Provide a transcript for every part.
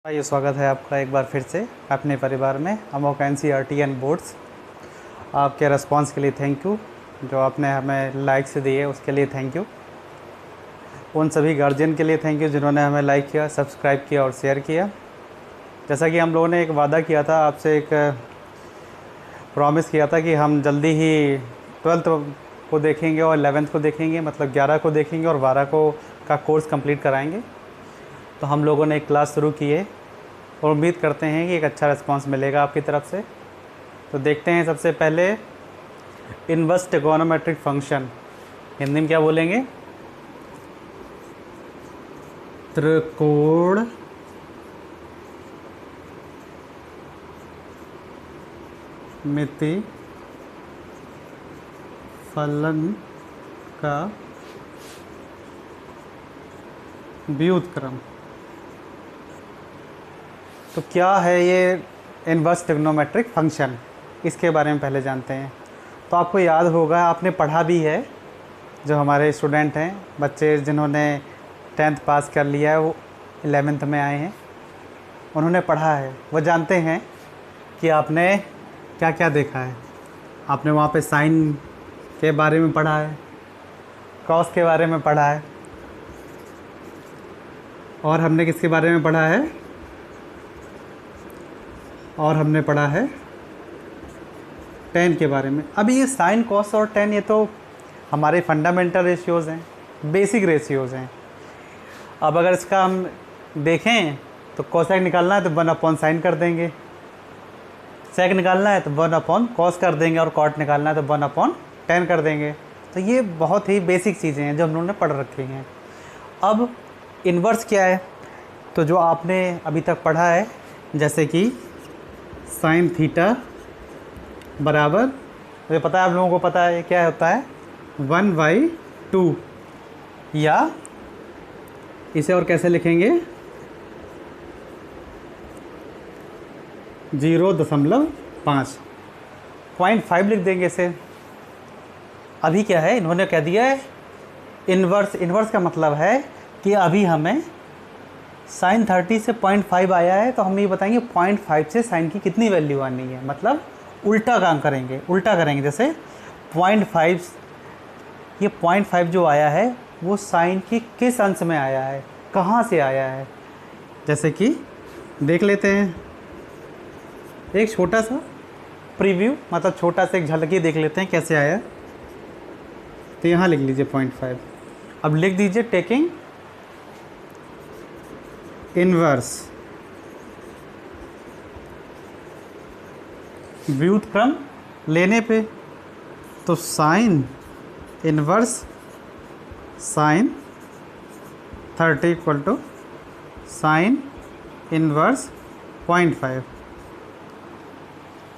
ये स्वागत है आपका एक बार फिर से अपने परिवार में अमोक एनसीईआरटी एंड बोर्ड्स। आपके रिस्पांस के लिए थैंक यू। जो आपने हमें लाइक्स दिए उसके लिए थैंक यू। उन सभी गार्जियन के लिए थैंक यू जिन्होंने हमें लाइक किया, सब्सक्राइब किया और शेयर किया। जैसा कि हम लोगों ने एक वादा किया था आपसे, एक प्रॉमिस किया था कि हम जल्दी ही 12th को देखेंगे और 11th को देखेंगे, मतलब 11 को देखेंगे और 12 को का कोर्स कंप्लीट कराएंगे। तो हम लोगों ने एक क्लास शुरू की है और उम्मीद करते हैं कि एक अच्छा रिस्पांस मिलेगा आपकी तरफ से। तो देखते हैं सबसे पहले इनवर्स ट्रिगोनोमेट्रिक फंक्शन, हिंदी में क्या बोलेंगे? त्रिकोणमिति फलन का व्युत्क्रम। तो क्या है ये इनवर्स ट्रिग्नोमेट्रिक फंक्शन, इसके बारे में पहले जानते हैं। तो आपको याद होगा, आपने पढ़ा भी है, जो हमारे स्टूडेंट हैं, बच्चे जिन्होंने 10th पास कर लिया है, वो 11th में आए हैं, उन्होंने पढ़ा है, वो जानते हैं कि आपने क्या क्या देखा है। आपने वहाँ पे साइन के बारे में पढ़ा है, कॉस के बारे में पढ़ा है, और हमने किसके बारे में पढ़ा है? और हमने पढ़ा है टेन के बारे में। अभी ये साइन, कॉस और टेन ये तो हमारे फंडामेंटल रेशियोज़ हैं, बेसिक रेशियोज़ हैं। अब अगर इसका हम देखें तो कोसेक निकालना है तो 1/sin कर देंगे, सेक निकालना है तो 1/cos कर देंगे, और कॉट निकालना है तो 1/10 कर देंगे। तो ये बहुत ही बेसिक चीज़ें हैं जो हम लोगों ने पढ़ रखी हैं। अब इन्वर्स क्या है? तो जो आपने अभी तक पढ़ा है, जैसे कि साइन थीटा बराबर, मुझे पता है आप लोगों को पता है क्या होता है, 1/2, या इसे और कैसे लिखेंगे, 0.5, 0.5 लिख देंगे इसे। अभी क्या है, इन्होंने कह दिया है इन्वर्स। इन्वर्स का मतलब है कि अभी हमें साइन 30 से 0.5 आया है, तो हम ये बताएंगे 0.5 से साइन की कितनी वैल्यू आनी है, मतलब उल्टा काम करेंगे, उल्टा करेंगे। जैसे 0.5, ये 0.5 जो आया है वो साइन की किस अंश में आया है, कहाँ से आया है, जैसे कि देख लेते हैं। एक छोटा सा प्रीव्यू, मतलब छोटा सा एक झलकी देख लेते हैं कैसे आया। तो यहाँ लिख लीजिए 0.5। अब लिख दीजिए टेकिंग इनवर्स व्युत्क्रम लेने पे, तो sine inverse sine 30 equal to sine inverse 0.5।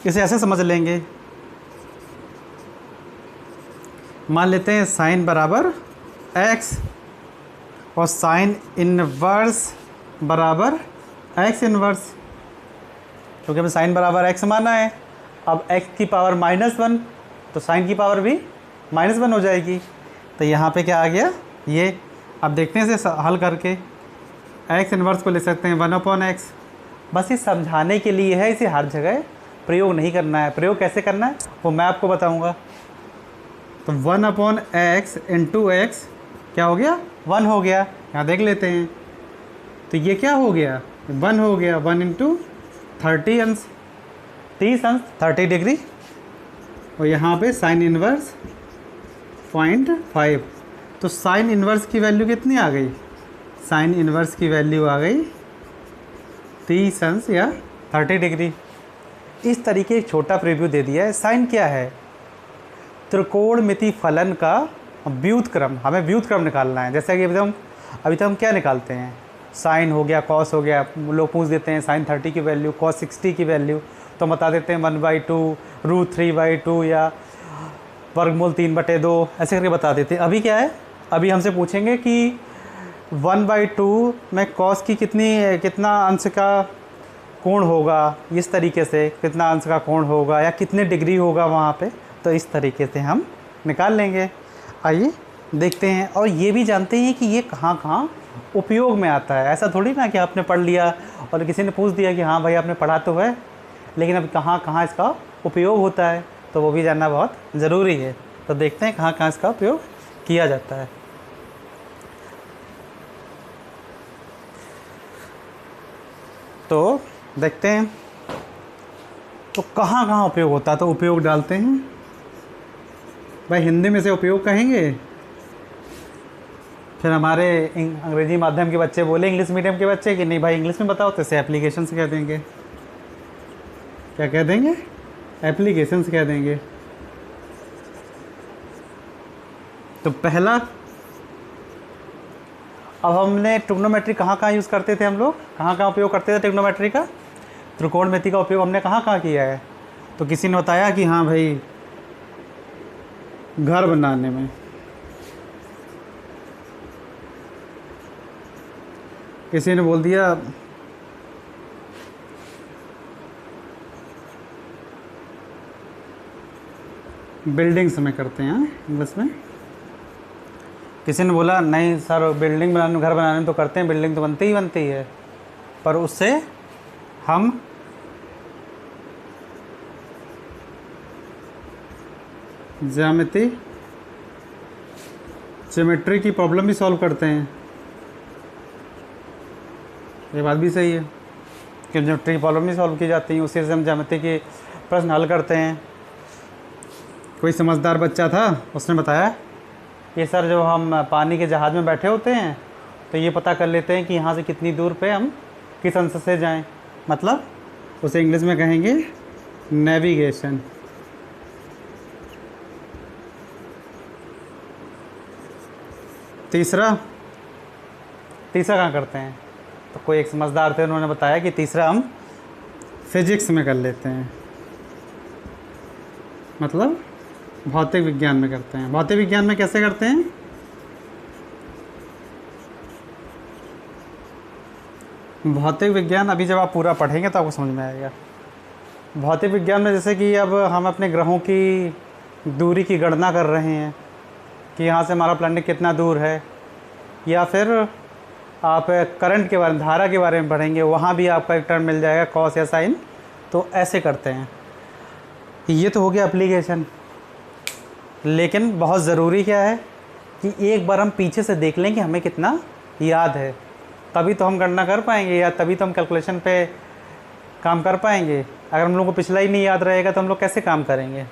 इसे ऐसे समझ लेंगे, मान लेते हैं साइन बराबर x और साइन इनवर्स बराबर x इनवर्स, क्योंकि हमें साइन बराबर x माना है। अब x की पावर -1, तो साइन की पावर भी -1 हो जाएगी। तो यहाँ पे क्या आ गया ये, अब देखते हैं इसे हल करके। x इनवर्स को ले सकते हैं 1/x। बस ये समझाने के लिए है, इसे हर जगह प्रयोग नहीं करना है। प्रयोग कैसे करना है वो मैं आपको बताऊँगा। तो 1/x इंटू x क्या हो गया, 1 हो गया। यहाँ देख लेते हैं, तो ये क्या हो गया, 1 हो गया। 1 इंटू 30 अंश, 30 अंश 30 डिग्री, और यहाँ पे साइन इनवर्स 0.5। तो साइन इनवर्स की वैल्यू कितनी आ गई, साइन इनवर्स की वैल्यू आ गई 30 अंश या 30 डिग्री। इस तरीके एक छोटा प्रीव्यू दे दिया है। साइन क्या है, त्रिकोणमिति फलन का व्युत्क्रम। हमें व्युत्क्रम निकालना है। जैसे कि अभी तक हम क्या निकालते हैं, साइन हो गया, कॉस हो गया। लोग पूछ देते हैं साइन 30 की वैल्यू, कॉस 60 की वैल्यू, तो बता देते हैं 1/2, √3/2 या वर्गमूल 3/2, ऐसे करके बता देते हैं। अभी क्या है, अभी हमसे पूछेंगे कि 1/2 में कॉस की कितना अंश का कोण होगा, इस तरीके से कितना अंश का कोण होगा या कितने डिग्री होगा वहाँ पे, तो इस तरीके से हम निकाल लेंगे। आइए देखते हैं। और ये भी जानते हैं कि ये कहाँ कहाँ उपयोग में आता है। ऐसा थोड़ी ना कि आपने पढ़ लिया और किसी ने पूछ दिया कि हाँ भाई आपने पढ़ा तो है, लेकिन अब कहाँ कहाँ इसका उपयोग होता है, तो वो भी जानना बहुत ज़रूरी है। तो देखते हैं कहाँ कहाँ इसका उपयोग किया जाता है। तो देखते हैं तो कहाँ कहाँ उपयोग होता है, तो उपयोग डालते हैं भाई, हिंदी में से उपयोग कहेंगे, फिर हमारे अंग्रेजी माध्यम के बच्चे बोले इंग्लिश मीडियम के बच्चे कि नहीं भाई इंग्लिश में बताओ, तो इसे एप्लीकेशन से कह देंगे। क्या कह देंगे? एप्लीकेशन से कह देंगे। तो पहला, अब हमने ट्रिग्नोमेट्री कहाँ कहाँ यूज़ करते थे हम लोग, कहाँ कहाँ उपयोग करते थे ट्रिग्नोमेट्री का? त्रिकोणमिति का उपयोग हमने कहाँ कहाँ किया है? तो किसी ने बताया कि हाँ भाई घर बनाने में, किसी ने बोल दिया बिल्डिंग्स में करते हैं इंग्लिश में। किसी ने बोला नहीं सर बिल्डिंग बनाने, घर बनाने में तो करते हैं, बिल्डिंग तो बनती ही बनती है, पर उससे हम ज्योमेट्री की प्रॉब्लम भी सॉल्व करते हैं। ये बात भी सही है कि ज्योमेट्री की प्रॉब्लम भी सॉल्व की जाती है, उसी से हम ज्योमेट्री के प्रश्न हल करते हैं। कोई समझदार बच्चा था, उसने बताया कि सर जब हम पानी के जहाज़ में बैठे होते हैं तो ये पता कर लेते हैं कि यहाँ से कितनी दूर पे हम किस अंश से जाएं, मतलब उसे इंग्लिश में कहेंगे नेविगेशन। तीसरा कहाँ करते हैं? तो कोई एक समझदार थे, उन्होंने बताया कि तीसरा हम फिजिक्स में कर लेते हैं, मतलब भौतिक विज्ञान में करते हैं। भौतिक विज्ञान में कैसे करते हैं? भौतिक विज्ञान अभी जब आप पूरा पढ़ेंगे तो आपको समझ में आएगा। भौतिक विज्ञान में जैसे कि अब हम अपने ग्रहों की दूरी की गणना कर रहे हैं कि यहाँ से हमारा प्लैनेट कितना दूर है, या फिर आप करंट के बारे में, धारा के बारे में पढ़ेंगे, वहाँ भी आपका एक टर्म मिल जाएगा कॉस या साइन। तो ऐसे करते हैं। ये तो हो गया एप्लीकेशन, लेकिन बहुत ज़रूरी क्या है कि एक बार हम पीछे से देख लें कि हमें कितना याद है, तभी तो हम गणना कर पाएंगे, या तभी तो हम कैलकुलेशन पे काम कर पाएंगे। अगर हम लोग को पिछला ही नहीं याद रहेगा तो हम लोग कैसे काम करेंगे?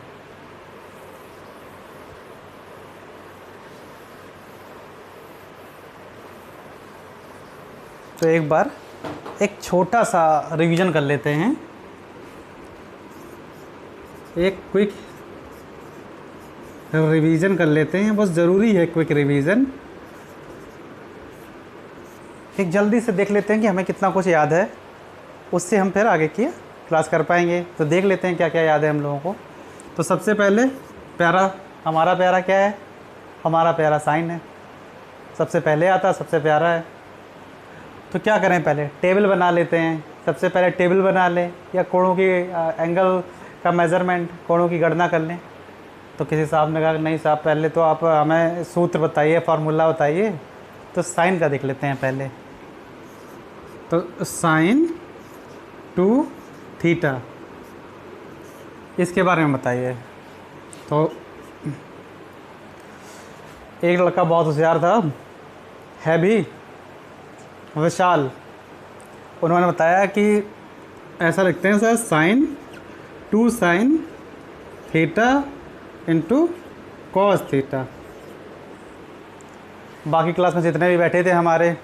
तो एक बार एक छोटा सा रिवीजन कर लेते हैं, एक क्विक रिवीजन कर लेते हैं, बहुत ज़रूरी है क्विक रिवीजन। एक जल्दी से देख लेते हैं कि हमें कितना कुछ याद है, उससे हम फिर आगे की क्लास कर पाएंगे। तो देख लेते हैं क्या क्या याद है हम लोगों को। तो सबसे पहले प्यारा, हमारा प्यारा क्या है? हमारा प्यारा साइन है, सबसे पहले आता, सबसे प्यारा है। तो क्या करें, पहले टेबल बना लेते हैं। सबसे पहले टेबल बना लें, या कोणों की एंगल का मेज़रमेंट, कोणों की गणना कर लें। तो किसी साहब ने कहा नहीं साहब पहले तो आप हमें सूत्र बताइए, फार्मूला बताइए। तो साइन का देख लेते हैं पहले। तो साइन 2 थीटा, इसके बारे में बताइए। तो एक लड़का बहुत होशियार था, है भी विशाल, उन्होंने बताया कि ऐसा लिखते हैं sir, sine 2 sine theta into cos theta. बाकी क्लास में जितने भी बैठे थे हमारे,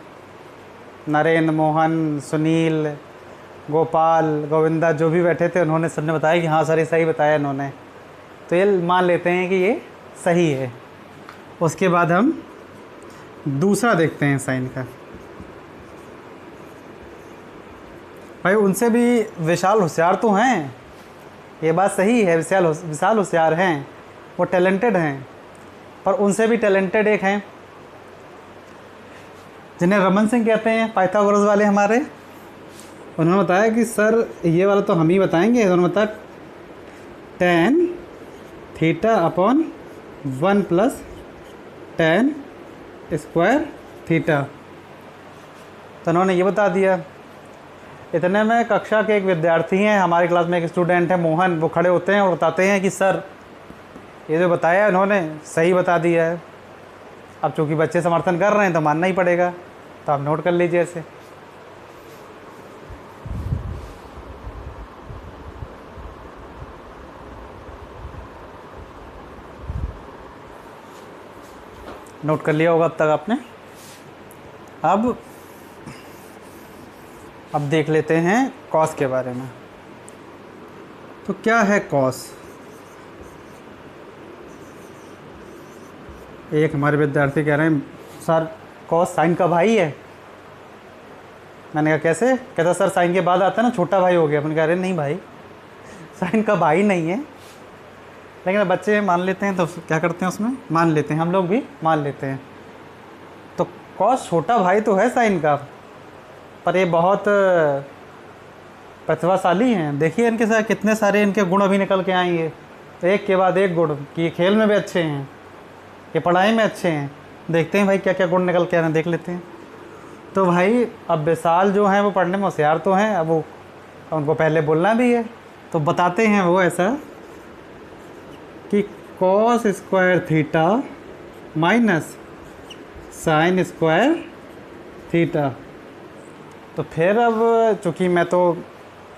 नरेंद्र, मोहन, सुनील, गोपाल, गोविंदा, जो भी बैठे थे, उन्होंने सबने बताया कि हाँ सर ये सही बताया इन्होंने। तो ये मान लेते हैं कि ये सही है। उसके बाद हम दूसरा देखते हैं साइन का। भाई उनसे भी विशाल होशियार तो हैं, ये बात सही है, विशाल होशियार हैं, वो टैलेंटेड हैं, पर उनसे भी टैलेंटेड एक हैं जिन्हें रमन सिंह कहते हैं, पाइथागोरस वाले हमारे। उन्होंने बताया कि सर ये वाला तो हम ही बताएंगे। उन्होंने बताया tan theta upon 1 + tan² theta. तो उन्होंने ये बता दिया। इतने में कक्षा के एक विद्यार्थी हैं, हमारी क्लास में एक स्टूडेंट है मोहन, वो खड़े होते हैं और बताते हैं कि सर ये जो बताया उन्होंने सही बता दिया है। अब चूँकि बच्चे समर्थन कर रहे हैं तो मानना ही पड़ेगा, तो आप नोट कर लीजिए ऐसे। नोट कर लिया होगा अब तक आपने। अब देख लेते हैं कॉस के बारे में। तो क्या है कॉस? एक हमारे विद्यार्थी कह रहे हैं सर कॉस साइन का भाई है। मैंने कहा कैसे? कहता सर साइन के बाद आता है ना छोटा भाई हो गया। मैंने कहा अरे नहीं भाई, साइन का भाई नहीं है। लेकिन बच्चे मान लेते हैं तो क्या करते हैं, उसमें मान लेते हैं, हम लोग भी मान लेते हैं। तो कॉस छोटा भाई तो है साइन का, पर ये बहुत प्रतिभाशाली हैं। देखिए इनके साथ कितने सारे इनके गुण अभी निकल के आएंगे, एक के बाद एक गुण। कि ये खेल में भी अच्छे हैं, ये पढ़ाई में अच्छे हैं। देखते हैं भाई क्या क्या गुण निकल के आ रहे हैं, देख लेते हैं। तो भाई अब विशाल जो हैं वो पढ़ने में होशियार तो हैं, अब वो उनको पहले बोलना भी है। तो बताते हैं वो ऐसा कि cos square theta minus sine square theta. तो फिर अब चूँकि मैं तो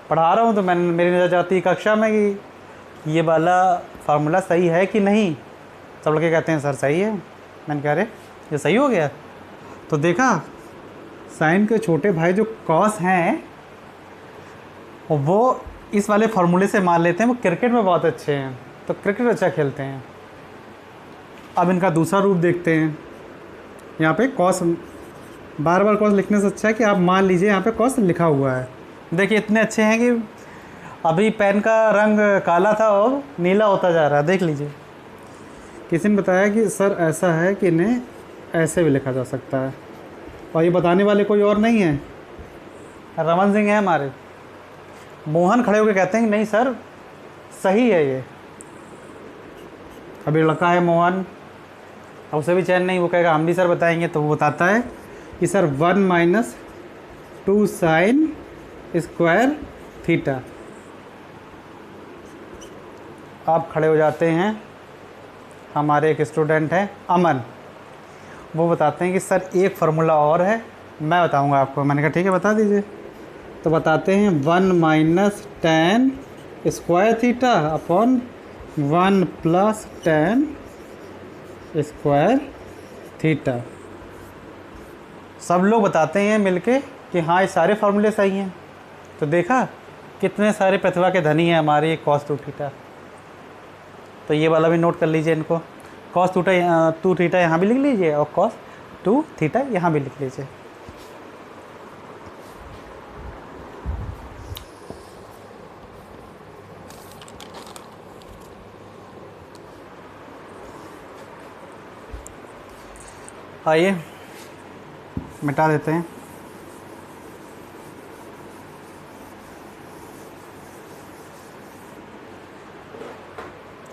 पढ़ा रहा हूँ तो मेरी नज़र जाती है कक्षा में कि ये वाला फार्मूला सही है कि नहीं। सब लड़के कहते हैं सर सही है। मैंने कहा अरे ये सही हो गया। तो देखा साइन के छोटे भाई जो कॉस हैं वो इस वाले फार्मूले से मान लेते हैं। वो क्रिकेट में बहुत अच्छे हैं, तो क्रिकेट अच्छा खेलते हैं। अब इनका दूसरा रूप देखते हैं। यहाँ पे कॉस, बार बार कॉस लिखने से अच्छा है कि आप मान लीजिए यहाँ पे कॉस लिखा हुआ है। देखिए इतने अच्छे हैं कि अभी पेन का रंग काला था और नीला होता जा रहा है, देख लीजिए। किसी ने बताया कि सर ऐसा है कि इन्हें ऐसे भी लिखा जा सकता है, और ये बताने वाले कोई और नहीं है, रमन सिंह है हमारे। मोहन खड़े होकर कहते हैं कि नहीं सर सही है ये। अभी लड़का है मोहन, अब उसे भी चैन नहीं, वो कहेगा हम भी सर बताएंगे। तो वो बताता है कि sir 1 minus 2 sine square theta. आप खड़े हो जाते हैं। हमारे एक स्टूडेंट हैं अमन, वो बताते हैं कि सर एक फार्मूला और है, मैं बताऊंगा आपको। मैंने कहा ठीक है बता दीजिए। तो बताते हैं 1 minus ten square theta upon 1 plus ten square theta. सब लोग बताते हैं मिलके कि हाँ ये सारे फार्मूले सही हैं। तो देखा कितने सारे प्रतिभा के धनी हैं हमारे कॉस 2 थीटा। तो ये वाला भी नोट कर लीजिए इनको। कॉस 2 थीटा यहाँ भी लिख लीजिए और कॉस 2 थीटा यहाँ भी लिख लीजिए। आइए मिटा देते हैं।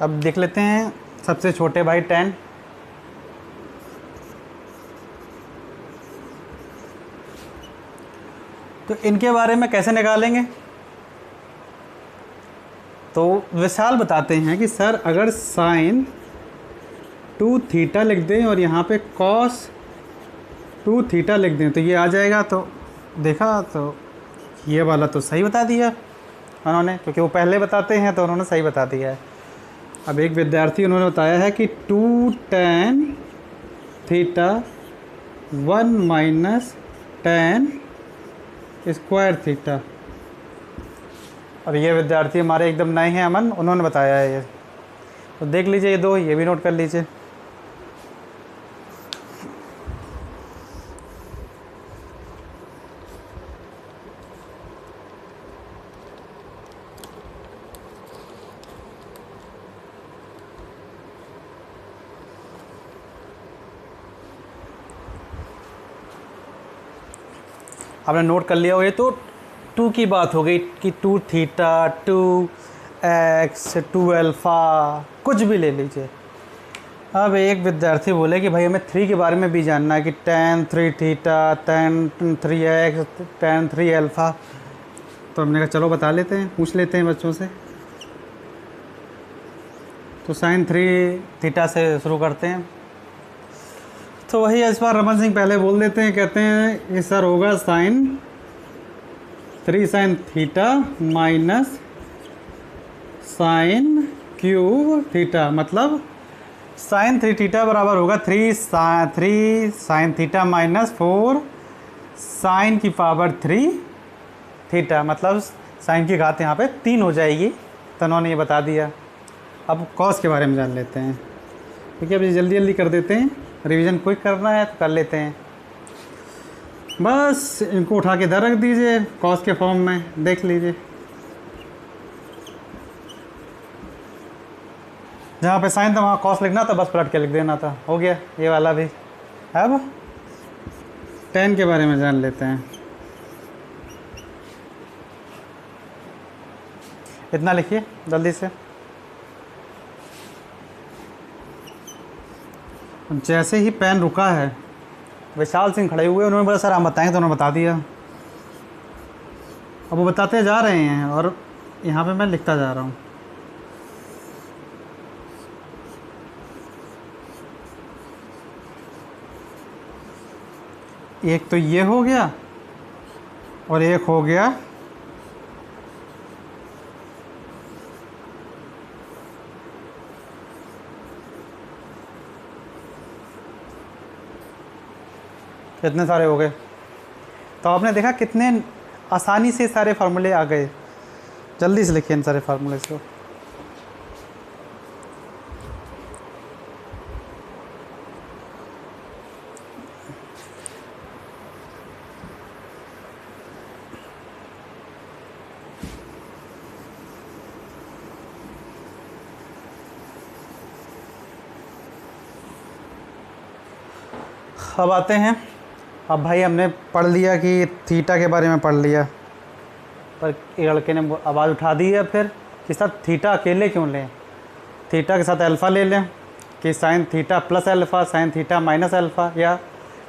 अब देख लेते हैं सबसे छोटे भाई 10। तो इनके बारे में कैसे निकालेंगे? तो विशाल बताते हैं कि सर अगर साइन 2 थीटा लिख दें और यहाँ पे कॉस 2 थीटा लिख दें तो ये आ जाएगा। तो देखा तो ये वाला तो सही बता दिया उन्होंने, क्योंकि वो पहले बताते हैं तो उन्होंने सही बता दिया है। अब एक विद्यार्थी उन्होंने बताया है कि 2 tan theta 1 minus tan square theta. और ये विद्यार्थी हमारे एकदम नए हैं अमन, उन्होंने बताया है ये। तो देख लीजिए ये दो, ये भी नोट कर लीजिए। आपने नोट कर लिया हो। ये तो 2 की बात हो गई कि 2 थीटा 2 एक्स 2 अल्फ़ा कुछ भी ले लीजिए। अब एक विद्यार्थी बोले कि भाई हमें 3 के बारे में भी जानना है कि tan 3 theta, tan 3x, tan 3 alpha. तो हमने कहा चलो बता लेते हैं, पूछ लेते हैं बच्चों से। तो sin 3 थीटा से शुरू करते हैं। तो वही इस बार रमन सिंह पहले बोल देते हैं, कहते हैं ये सर होगा sin 3 sin theta minus sin cube theta, मतलब sin 3 थीटा बराबर होगा 3 sin थीटा माइनस 4 sin की पावर 3 थीटा, मतलब sin की घात यहाँ पे 3 हो जाएगी। तो उन्होंने ये बता दिया। अब cos के बारे में जान लेते हैं, ठीक है। अब जल्दी जल्दी कर देते हैं, रिवीजन क्विक करना है तो कर लेते हैं। बस इनको उठा के इधर रख दीजिए, cos के फॉर्म में देख लीजिए। जहाँ पे साइन था वहाँ कॉस लिखना था, बस पलट के लिख देना था, हो गया ये वाला भी। अब tan के बारे में जान लेते हैं। इतना लिखिए जल्दी से। जैसे ही पेन रुका है, विशाल सिंह खड़े हुए, उन्होंने बोला सर हम बताएंगे, तो उन्होंने बता दिया। अब वो बताते जा रहे हैं और यहाँ पे मैं लिखता जा रहा हूँ। एक तो ये हो गया और एक हो गया कितने सारे हो गए। तो आपने देखा कितने आसानी से सारे फार्मूले आ गए। जल्दी से लिखिए इन सारे फार्मूले को। अब आते हैं। अब भाई हमने पढ़ लिया कि थीटा के बारे में पढ़ लिया, पर एक लड़के ने आवाज़ उठा दी है फिर कि सर थीटा अकेले क्यों लें, थीटा के साथ अल्फ़ा ले लें कि sine theta plus alpha, sine theta minus alpha, या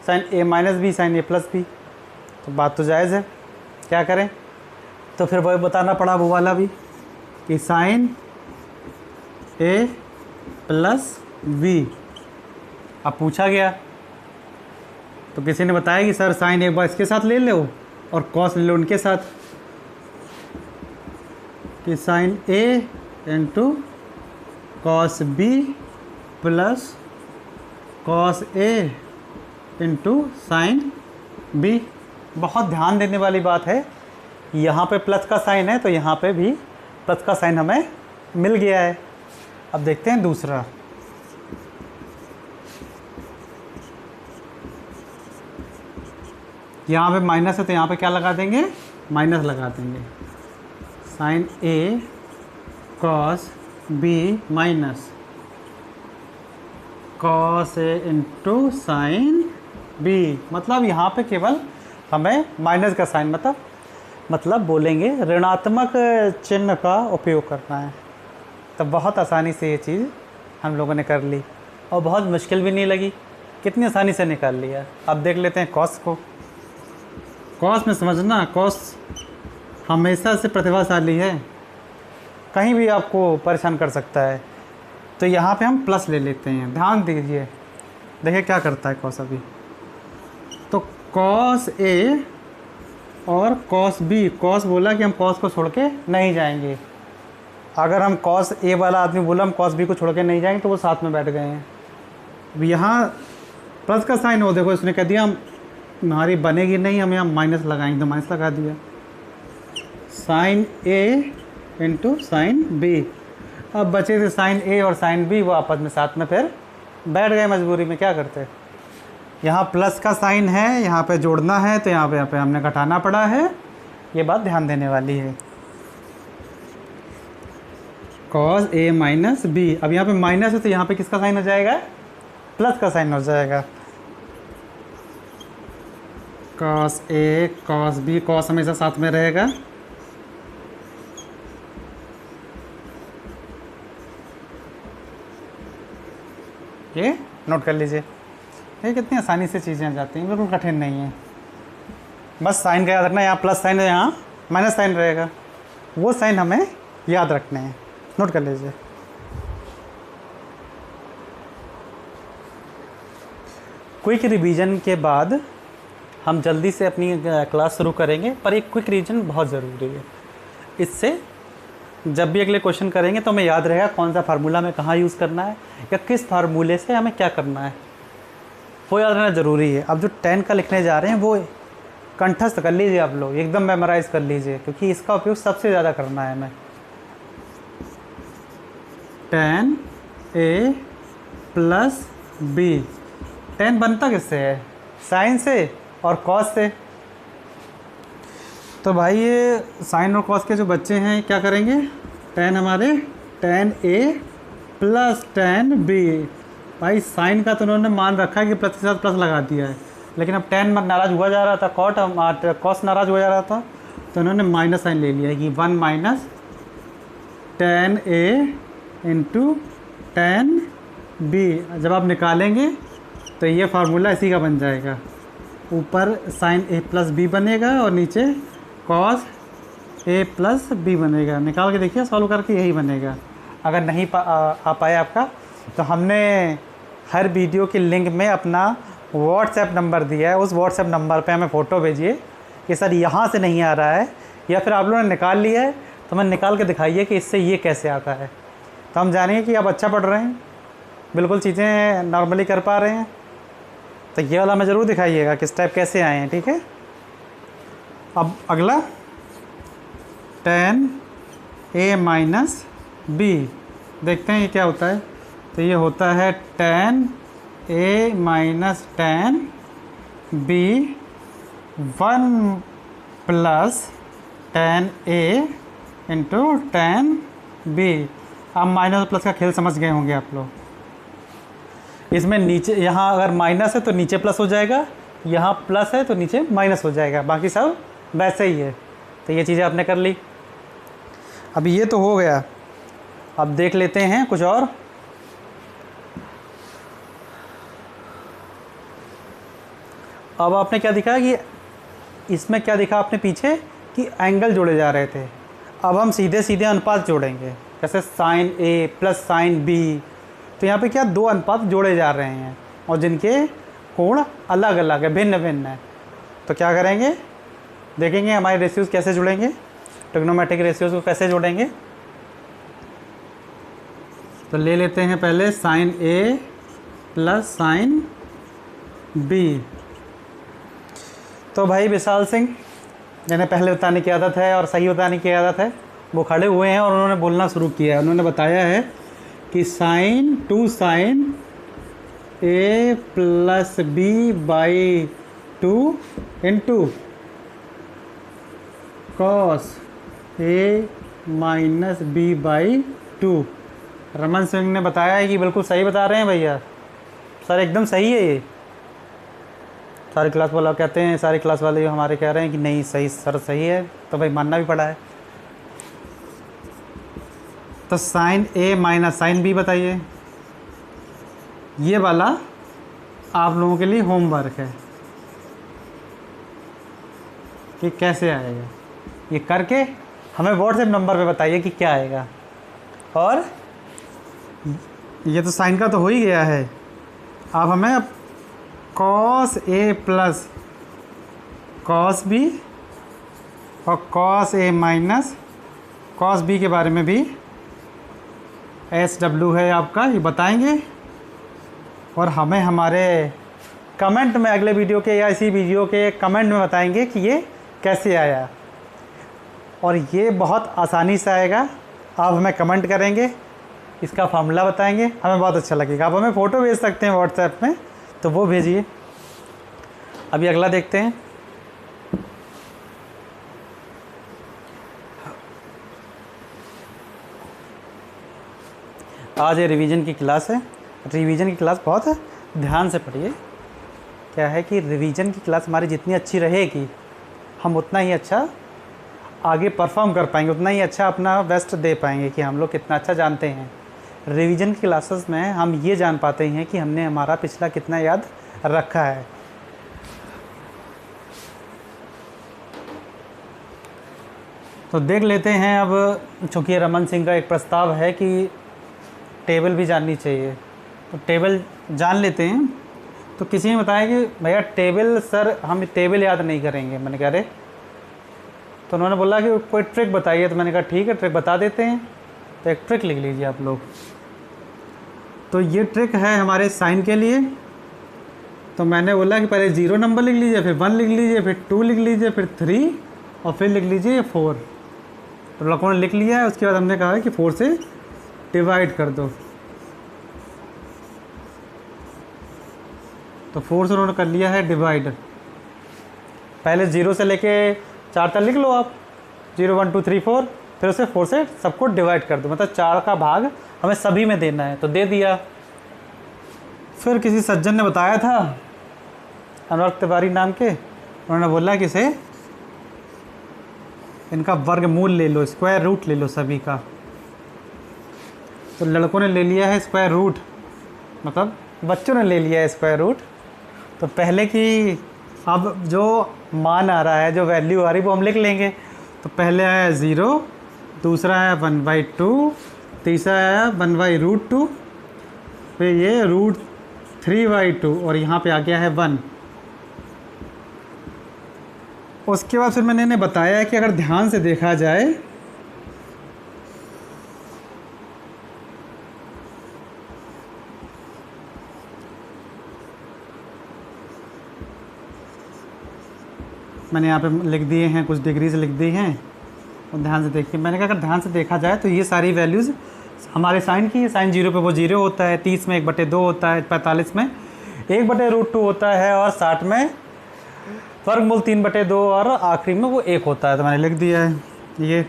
साइन ए माइनस बी, साइन ए प्लस बी। तो बात तो जायज़ है, क्या करें। तो फिर वही बताना पड़ा वो वाला भी कि साइन ए प्लस बी। अब पूछा गया तो किसी ने बताया कि सर साइन एक बार इसके साथ ले लो और कॉस ले लो उनके साथ, कि sine A into cos B plus cos A into sine B. बहुत ध्यान देने वाली बात है, यहाँ पे प्लस का साइन है तो यहाँ पे भी प्लस का साइन हमें मिल गया है। अब देखते हैं दूसरा। यहाँ पे माइनस है तो यहाँ पे क्या लगा देंगे, माइनस लगा देंगे। Sign A cos B minus cos A into sine B, मतलब यहाँ पे केवल हमें माइनस का साइन मतलब बोलेंगे ऋणात्मक चिन्ह का उपयोग करना है। तो बहुत आसानी से ये चीज़ हम लोगों ने कर ली और बहुत मुश्किल भी नहीं लगी, कितनी आसानी से निकाल लिया। अब देख लेते हैं कॉस को। कॉस में समझना, कॉस हमेशा से प्रतिभाशाली है, कहीं भी आपको परेशान कर सकता है। तो यहाँ पे हम प्लस ले लेते हैं, ध्यान दीजिए, देखिए क्या करता है कॉस अभी। तो कॉस ए और कॉस बी, कॉस बोला कि हम कॉस को छोड़ के नहीं जाएंगे। अगर हम कॉस ए वाला आदमी बोला हम कॉस बी को छोड़ के नहीं जाएंगे तो वो साथ में बैठ गए हैं। अब यहाँ प्लस का साइन हो, देखो इसने कह दिया हमारी बनेगी नहीं, हम यहाँ माइनस लगाएंगे, तो माइनस लगा दिया। Sign A into sine B. अब बचे थे साइन ए और साइन बी, वो आपस में साथ में फिर बैठ गए, मजबूरी में क्या करते। यहाँ प्लस का साइन है, यहाँ पे जोड़ना है तो यहाँ पे हमने घटाना पड़ा है, ये बात ध्यान देने वाली है। कॉस ए माइनस बी, अब यहाँ पे माइनस है तो यहाँ पे किसका साइन हो जाएगा, प्लस का साइन हो जाएगा। Cos A cos B, cos हमेशा साथ में रहेगा। ये नोट कर लीजिए। ये कितनी आसानी से चीज़ें आ जाती हैं, बिल्कुल कठिन नहीं है। बस साइन का याद रखना है, यहाँ प्लस साइन है, यहाँ माइनस साइन रहेगा, वो साइन हमें याद रखने हैं, नोट कर लीजिए। क्विक रिवीजन के बाद हम जल्दी से अपनी क्लास शुरू करेंगे, पर एक क्विक रिवीजन बहुत ज़रूरी है। इससे जब भी अगले क्वेश्चन करेंगे तो हमें याद रहेगा कौन सा फार्मूला हमें कहाँ यूज़ करना है या किस फार्मूले से हमें क्या करना है, वो याद रहना ज़रूरी है। अब जो 10 का लिखने जा रहे हैं वो कंठस्थ कर लीजिए आप लोग, एकदम मेमोराइज़ कर लीजिए, क्योंकि इसका उपयोग सबसे ज़्यादा करना है हमें। 10a प्लस b, 10 बनता किससे है? साइन से और कॉस से। तो भाई ये साइन और कॉस के जो बच्चे हैं क्या करेंगे, 10 हमारे 10a प्लस 10b। भाई साइन का तो उन्होंने मान रखा है कि प्लस के साथ प्लस लगा दिया है, लेकिन अब 10 नाराज़ हुआ जा रहा था, कॉस नाराज़ हुआ जा रहा था, तो उन्होंने माइनस साइन ले लिया है कि 1 माइनस 10a इंटू 10b। जब आप निकालेंगे तो ये फार्मूला इसी का बन जाएगा, ऊपर साइन a प्लस b बनेगा और नीचे कॉस a प्लस b बनेगा। निकाल के देखिए, सॉल्व करके यही बनेगा। अगर नहीं आ पाए आपका, तो हमने हर वीडियो की लिंक में अपना व्हाट्सएप नंबर दिया है, उस व्हाट्सएप नंबर पे हमें फ़ोटो भेजिए कि सर यहाँ से नहीं आ रहा है, या फिर आप लोगों ने निकाल लिया है तो हमें निकाल के दिखाइए कि इससे ये कैसे आता है, तो हम जानेंगे कि आप अच्छा पढ़ रहे हैं, बिल्कुल चीज़ें नॉर्मली कर पा रहे हैं। तो ये वाला हमें ज़रूर दिखाइएगा किस टाइप कैसे आए हैं, ठीक है। अब अगला 10a माइनस b, देखते हैं ये क्या होता है। तो ये होता है 10a minus 10b 1 plus 10a into 10b। अब माइनस प्लस का खेल समझ गए होंगे आप लोग। इसमें नीचे, यहाँ अगर माइनस है तो नीचे प्लस हो जाएगा, यहाँ प्लस है तो नीचे माइनस हो जाएगा, बाकी सब वैसे ही है। तो ये चीज़ें आपने कर ली। अब ये तो हो गया, अब देख लेते हैं कुछ और। अब आपने क्या दिखा कि इसमें क्या दिखा आपने पीछे कि एंगल जोड़े जा रहे थे। अब हम सीधे सीधे अनुपात जोड़ेंगे, जैसे साइन ए प्लस साइन बी। तो यहाँ पे क्या दो अनुपात जोड़े जा रहे हैं और जिनके कोण अलग अलग है, भिन्न भिन्न है। तो क्या करेंगे, देखेंगे हमारे रेशियोज़ कैसे जुड़ेंगे, ट्रिग्नोमेट्रिक रेशियोज़ को कैसे जोड़ेंगे। तो ले लेते हैं पहले साइन ए प्लस साइन बी। तो भाई विशाल सिंह, जिन्हें पहले बताने की आदत है और सही बताने की आदत है, वो खड़े हुए हैं और उन्होंने बोलना शुरू किया है। उन्होंने बताया है कि sine 2 sine a plus B by 2 into cos a minus B by 2। Raman Singh ने बताया है कि बिल्कुल सही बता रहे हैं भैया, सर एकदम सही है ये। सारी क्लास वाला कहते हैं, सारी क्लास वाले हमारे कह रहे हैं कि नहीं सही सर, सही है, तो भाई मानना भी पड़ा है। तो साइन ए माइनस साइन बी बताइए, ये वाला आप लोगों के लिए होमवर्क है कि कैसे आएगा। ये करके हमें व्हाट्सएप नंबर पे बताइए कि क्या आएगा। और ये तो साइन का तो हो ही गया है, अब हमें cos A plus cos B और cos A minus cos B के बारे में भी SW है आपका, ये बताएंगे। और हमें हमारे कमेंट में अगले वीडियो के या इसी वीडियो के कमेंट में बताएंगे कि ये कैसे आया। और ये बहुत आसानी से आएगा, आप हमें कमेंट करेंगे, इसका फार्मूला बताएंगे, हमें बहुत अच्छा लगेगा। आप हमें फ़ोटो भेज सकते हैं व्हाट्सएप में, तो वो भेजिए। अभी अगला देखते हैं। आज ये रिवीजन की क्लास है। रिवीजन की क्लास बहुत ध्यान से पढ़िए। क्या है कि रिवीजन की क्लास हमारी जितनी अच्छी रहेगी, हम उतना ही अच्छा आगे परफॉर्म कर पाएंगे, उतना ही अच्छा अपना बेस्ट दे पाएंगे कि हम लोग कितना अच्छा जानते हैं। रिवीजन की क्लासेस में हम ये जान पाते हैं कि हमने हमारा पिछला कितना याद रखा है। तो देख लेते हैं अब, चूँकि रमन सिंह का एक प्रस्ताव है कि टेबल भी जाननी चाहिए, तो टेबल जान लेते हैं। तो किसी ने बताया कि भैया टेबल सर हम टेबल याद नहीं करेंगे। मैंने कहा अरे, तो उन्होंने बोला कि कोई ट्रिक बताइए। तो मैंने कहा ठीक है, ट्रिक बता देते हैं। तो एक ट्रिक लिख लीजिए आप लोग। तो ये ट्रिक है हमारे साइन के लिए। तो मैंने बोला कि पहले 0 नंबर लिख लीजिए, फिर 1 लिख लीजिए, फिर 2 लिख लीजिए, फिर 3 और फिर लिख लीजिए 4। तो लड़कों ने लिख लिया है। उसके बाद हमने कहा है कि 4 से डिवाइड कर दो। तो 4 से उन्होंने कर लिया है डिवाइड। पहले 0 से लेके 4 तक लिख लो आप, 0 1 2 3 4, फिर उसे 4 से सबको डिवाइड कर दो। मतलब 4 का भाग हमें सभी में देना है, तो दे दिया। फिर किसी सज्जन ने बताया था, अनुराग तिवारी नाम के, उन्होंने बोला कि इसे इनका वर्गमूल ले लो, स्क्वायर रूट ले लो सभी का। तो लड़कों ने ले लिया है स्क्वायर रूट, मतलब बच्चों ने ले लिया है स्क्वायर रूट। तो पहले की अब जो मान आ रहा है, जो वैल्यू आ रही है वो हम लिख लेंगे। तो पहले आया 0, दूसरा आया 1/2, तीसरा आया 1/√2, फिर ये √3/2 और यहाँ पे आ गया है 1। उसके बाद फिर मैंने इन्हें बताया कि अगर ध्यान से देखा जाए मैंने यहाँ पे लिख दिए हैं, कुछ डिग्री से लिख दी हैं। और ध्यान से देखिए, मैंने कहा अगर ध्यान से देखा जाए तो ये सारी वैल्यूज़ हमारे साइन की है। साइन 0 पे वो 0 होता है, 30 में 1/2 होता है, 45 में 1/√2 होता है और 60 में वर्गमूल 3/2 और आखिरी में वो 1 होता है। तो मैंने लिख दिया है ये।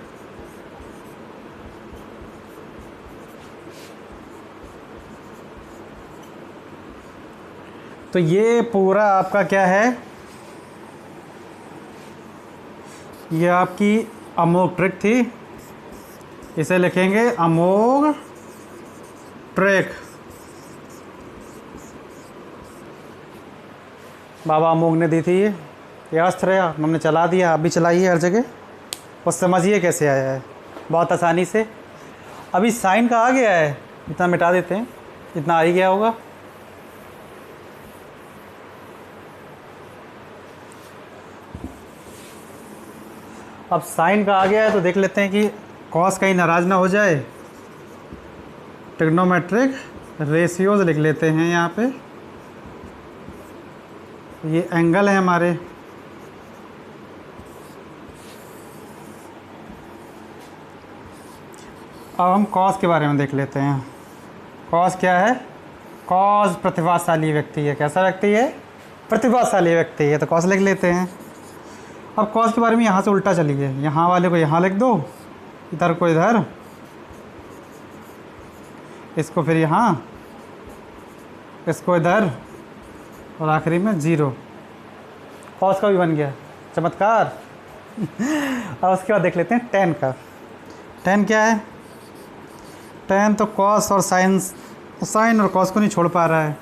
तो ये पूरा आपका क्या है, ये आपकी अमोघ ट्रिक थी। इसे लिखेंगे अमोघ ट्रिक। बाबा अमोघ ने दी थी ये अस्त्र है, हमने चला दिया, आप भी चलाइए हर जगह और समझिए कैसे आया है बहुत आसानी से। अभी साइन का आ गया है, इतना मिटा देते हैं, इतना आ ही गया होगा। अब साइन का आ गया है तो देख लेते हैं कि कॉस कहीं नाराज़ ना हो जाए। ट्रिग्नोमेट्रिक रेशियोज लिख लेते हैं यहाँ पे। ये एंगल है हमारे। अब हम कॉस के बारे में देख लेते हैं। कॉस क्या है? कॉस प्रतिभाशाली व्यक्ति है। कैसा व्यक्ति है? प्रतिभाशाली व्यक्ति है। तो कॉस लिख लेते हैं। अब कॉस के बारे में यहाँ से उल्टा चलिए, यहाँ वाले को यहाँ लिख दो, इधर को इधर, इसको फिर यहाँ, इसको इधर और आखिरी में 0। कॉस का भी बन गया, चमत्कार। अब उसके बाद देख लेते हैं टेन का। टेन क्या है? टेन तो कॉस और साइन और कॉस को नहीं छोड़ पा रहा है।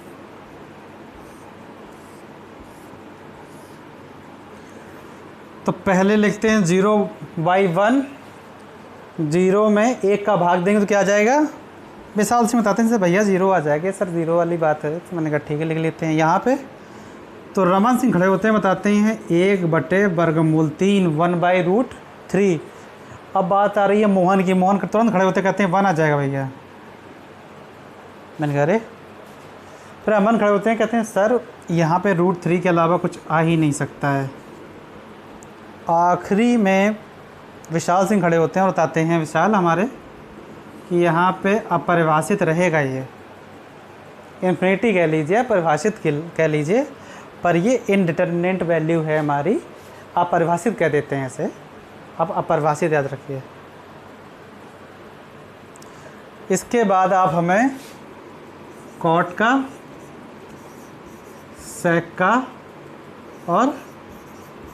तो पहले लिखते हैं 0/1। 0 में 1 का भाग देंगे तो क्या आ जाएगा? मिसाल से बताते हैं सर, भैया 0 आ जाएगा। सर 0 वाली बात है। तो मैंने कहा ठीक है, लिख लेते हैं यहाँ पे। तो रमन सिंह खड़े होते हैं, बताते हैं 1/√3 1/√3। अब बात आ रही है मोहन की। मोहन तुरंत खड़े होते कहते हैं 1 आ जाएगा भैया। मैंने कहा अरे। फिर रमन खड़े होते हैं, कहते हैं सर यहाँ पे √3 के अलावा कुछ आ ही नहीं सकता है। आखिरी में विशाल सिंह खड़े होते हैं और बताते हैं, विशाल हमारे, कि यहाँ पे अपरिभाषित रहेगा। ये इन्फिनिटी कह लीजिए, परिभाषित कह लीजिए, पर ये इनडिटर्मिनेंट वैल्यू है हमारी। अपरिभाषित कह देते हैं इसे। अब अपरिभाषित याद रखिए। इसके बाद आप हमें कॉट का, सेक का और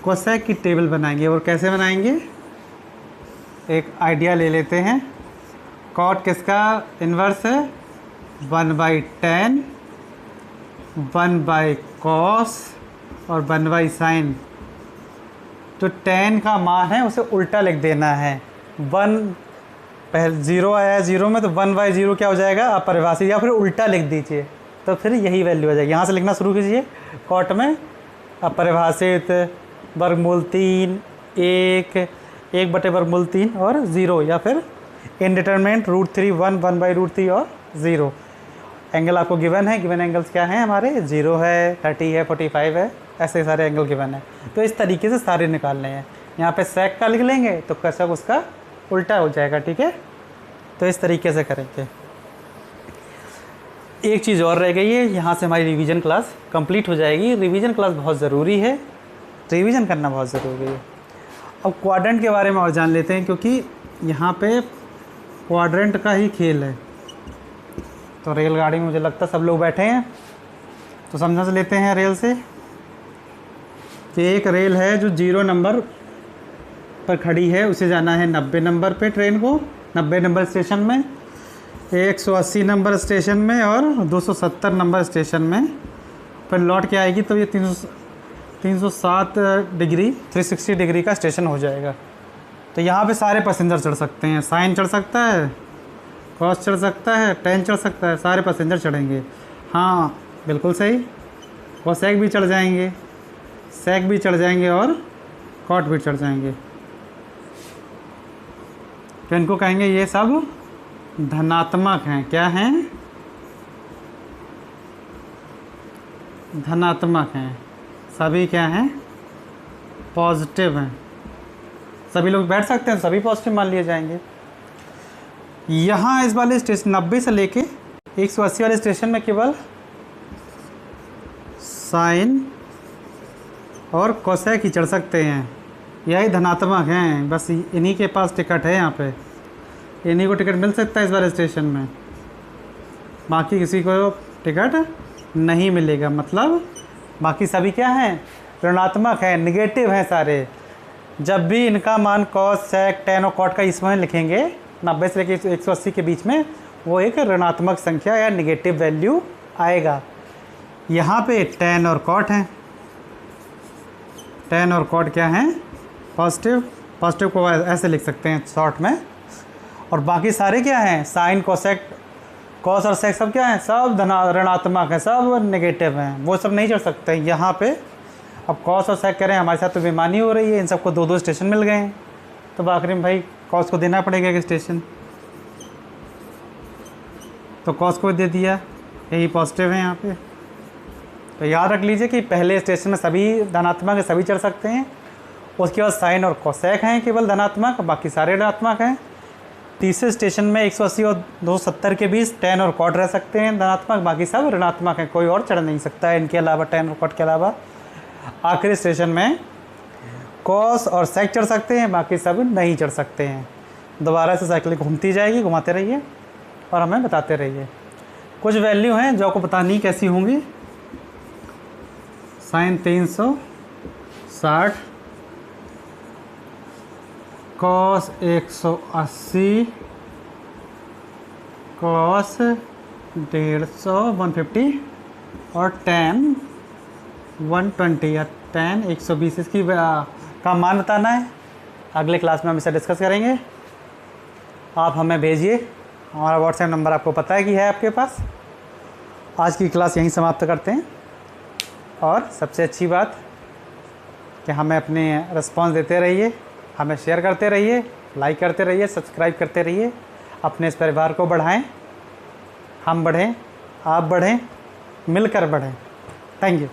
कोसेक की टेबल बनाएंगे। और कैसे बनाएंगे? एक आइडिया ले लेते हैं कॉट किसका इन्वर्स है? 1/tan, 1/cos और 1/sin। तो tan का मान है उसे उल्टा लिख देना है। 1 पहले 0 आया है 0 में, तो 1/0 क्या हो जाएगा? अपरिभाषित, या फिर उल्टा लिख दीजिए तो फिर यही वैल्यू हो जाएगी। यहाँ से लिखना शुरू कीजिए। कॉट में अपरिभाषित, वर्गमूल 3, 1/वर्गमूल 3 और 0, या फिर इनडिटरमिनेट √3, 1/√3 और 0। एंगल आपको गिवन है। गिवन एंगल्स क्या हैं हमारे? 0 है, 30 है, 45 है, ऐसे सारे एंगल गिवन है। तो इस तरीके से सारे निकालने हैं। यहाँ पे सेक का लिख लेंगे तो कसक उसका उल्टा हो जाएगा। ठीक है, तो इस तरीके से करेंगे। एक चीज़ और रह गई है, यहाँ से हमारी रिवीजन क्लास कंप्लीट हो जाएगी। रिवीजन क्लास बहुत ज़रूरी है, रिवीजन करना बहुत ज़रूरी है। अब क्वाड्रेंट के बारे में और जान लेते हैं, क्योंकि यहाँ पे क्वाड्रेंट का ही खेल है। तो रेलगाड़ी में मुझे लगता है सब लोग बैठे हैं, तो समझ लेते हैं रेल से कि एक रेल है जो 0 नंबर पर खड़ी है, उसे जाना है 90 नंबर पे ट्रेन को, 90 नंबर स्टेशन में, 180 नंबर स्टेशन में और 270 नंबर स्टेशन में। फिर लौट के आएगी तो ये 307 डिग्री 360 डिग्री का स्टेशन हो जाएगा। तो यहाँ पे सारे पैसेंजर चढ़ सकते हैं। साइन चढ़ सकता है, कॉस चढ़ सकता है, टेन चढ़ सकता है, सारे पैसेंजर चढ़ेंगे। हाँ बिल्कुल सही, कोसेक भी चढ़ जाएंगे, सेक भी चढ़ जाएंगे और कॉट भी चढ़ जाएंगे। तो इनको कहेंगे ये सब धनात्मक हैं। क्या हैं? धनात्मक हैं। सभी क्या हैं? पॉजिटिव हैं। सभी लोग बैठ सकते हैं, सभी पॉजिटिव मान लिए जाएंगे। यहाँ इस वाले स्टेशन 90 से लेके 180 वाले स्टेशन में केवल साइन और कोसेक ही चढ़ सकते हैं। यही धनात्मक हैं, बस इन्हीं के पास टिकट है। यहाँ पे इन्हीं को टिकट मिल सकता है इस वाले स्टेशन में, बाकी किसी को टिकट नहीं मिलेगा। मतलब बाकी सभी क्या हैं? ऋणात्मक है, निगेटिव हैं सारे। जब भी इनका मान कॉस, सेक, टेन और कॉट का इसमें लिखेंगे 90 से लेकर 180 के बीच में, वो एक ऋणात्मक संख्या या निगेटिव वैल्यू आएगा। यहाँ पे टेन और कॉट हैं। टेन और कॉट क्या हैं? पॉजिटिव। पॉजिटिव को ऐसे लिख सकते हैं शॉर्ट में। और बाकी सारे क्या हैं? साइन, कोसेक, कॉस और सेक सब क्या हैं? सब ऋणात्मक हैं, सब नेगेटिव हैं, वो सब नहीं चढ़ सकते यहाँ पे। अब कॉस और सेक कह रहे हैं हमारे साथ तो बेईमानी हो रही है, इन सबको 2-2 स्टेशन मिल गए हैं, तो आखिर में भाई कॉस को देना पड़ेगा एक स्टेशन, तो कॉस को दे दिया। यही पॉजिटिव है यहाँ पे। तो याद रख लीजिए कि पहले स्टेशन में सभी धनात्मक है, सभी चढ़ सकते हैं। उसके बाद साइन और कोसेक हैं केवल धनात्मक, बाकी सारे ऋणात्मक हैं। तीसरे स्टेशन में 180 और 270 के बीच टेन और कॉट रह सकते हैं धनात्मक, बाकी सब ऋणात्मक हैं, कोई और चढ़ नहीं सकता है इनके अलावा, टेन और कॉट के अलावा। आखिरी स्टेशन में कॉस और सेक चढ़ सकते हैं, बाकी सब नहीं चढ़ सकते हैं। दोबारा से साइकिल घूमती जाएगी, घुमाते रहिए और हमें बताते रहिए। कुछ वैल्यू हैं जो आपको पता नहीं कैसी होंगी। साइन 360, कॉस 180, कॉस 150, 150 और टेन 120 या टेन 120। इसकी का मान बताना है। अगले क्लास में हम इसे डिस्कस करेंगे। आप हमें भेजिए, हमारा व्हाट्सएप नंबर आपको पता है कि है आपके पास। आज की क्लास यहीं समाप्त करते हैं। और सबसे अच्छी बात कि हमें अपने रिस्पॉन्स देते रहिए, हमें शेयर करते रहिए, लाइक करते रहिए, सब्सक्राइब करते रहिए। अपने इस परिवार को बढ़ाएं, हम बढ़ें, आप बढ़ें, मिलकर बढ़ें। Thank you.